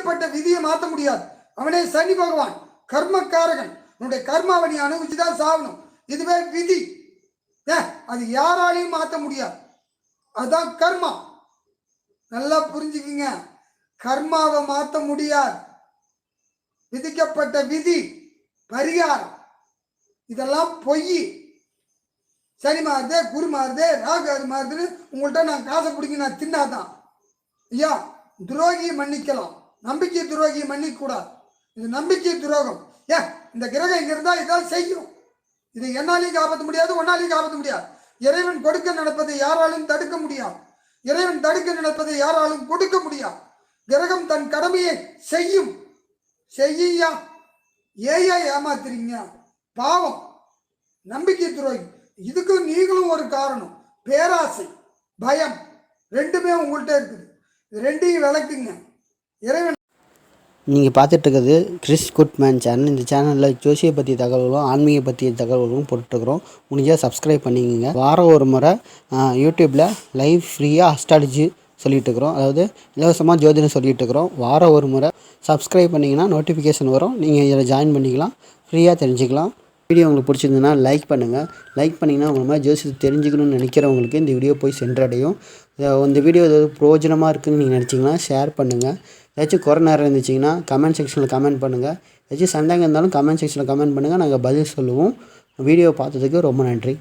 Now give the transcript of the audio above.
விதிக்கப்பட்ட விதியை மாற்ற முடியாது. அவனே சனி பகவான், கர்மக்காரகன். உன்னுடைய கர்மாவை நீ அனுபவிச்சுதான் சாகணும். இதுவே விதி, அது யாராலையும் மாற்ற முடியாது. அதுதான் கர்மா. நல்லா புரிஞ்சுக்குங்க. கர்மாவை மாற்ற முடியாது. விதிக்கப்பட்ட விதி, பரிகாரம் இதெல்லாம் பொய். சனி மாறுதே, குரு மாறுதே, ராகு அது மாறுதுன்னு உங்கள்கிட்ட நான் காசை பிடிங்க நான் தின்னாதான். ஐயா, துரோகியை மன்னிக்கலாம், நம்பிக்கை துரோகியை மன்னிக்க கூடாது. இது நம்பிக்கை துரோகம். இந்த கிரகம் இங்க இருந்தா இதான் செய்யும். இதை என்னாலையும் காப்பாற்ற முடியாது, ஒன்னாலையும் காப்பாற்ற முடியாது. இறைவன் கொடுக்க நடப்பதை யாராலும் தடுக்க முடியாது. இறைவன் தடுக்க நடப்பதை யாராலும் கொடுக்க முடியாது. கிரகம் தன் கடமையை செய்யும். செய்யா, ஏயா ஏமாத்துறீங்க? பாவம், நம்பிக்கை துரோகி. இதுக்கு நீங்களும் ஒரு காரணம். பேராசை, பயம் ரெண்டுமே உங்கள்கிட்ட இருக்குது. இது ரெண்டையும் விளக்குங்க. இறைவன். நீங்கள் பார்த்துட்டு இருக்கிறது கிறிஸ் குட்மேன் சேனல். இந்த சேனலில் ஜோசியை பற்றிய தகவல்களும் ஆன்மீக பற்றிய தகவல்களும் போட்டுருக்குறோம். முடிஞ்சால் சப்ஸ்கிரைப் பண்ணிக்கோங்க. வாரம் ஒரு முறை யூடியூப்பில் லைவ் ஃப்ரீயாக அஸ்ட்ராலஜி சொல்லிகிட்டு இருக்கிறோம். அதாவது இலவசமாக ஜோதிடம் சொல்லிகிட்டு இருக்கிறோம். வாரம் ஒரு முறை சப்ஸ்கிரைப் பண்ணிங்கன்னா நோட்டிஃபிகேஷன் வரும். நீங்கள் இதில் ஜாயின் பண்ணிக்கலாம், ஃப்ரீயாக தெரிஞ்சுக்கலாம். வீடியோ உங்களுக்கு பிடிச்சிருந்ததுன்னா லைக் பண்ணுங்கள். லைக் பண்ணிங்கன்னா உங்கள் மாதிரி ஜோசியத்தை தெரிஞ்சுக்கணும்னு நினைக்கிறவங்களுக்கு இந்த வீடியோ போய் சென்றடையும். இந்த வீடியோ ஏதாவது பிரயோஜனமாக இருக்குதுன்னு நீங்கள் நினச்சிங்கன்னா ஷேர் பண்ணுங்கள். ஏதாச்சும் குறை நேரம் இருந்துச்சிங்கன்னா கமெண்ட் செக்ஷனில் கமெண்ட் பண்ணுங்கள். ஏதாச்சும் சந்தேகம் இருந்தாலும் கமெண்ட் செக்ஷனில் கமெண்ட் பண்ணுங்கள், நாங்கள் பதில் சொல்லுவோம். வீடியோ பார்த்ததுக்கு ரொம்ப நன்றி.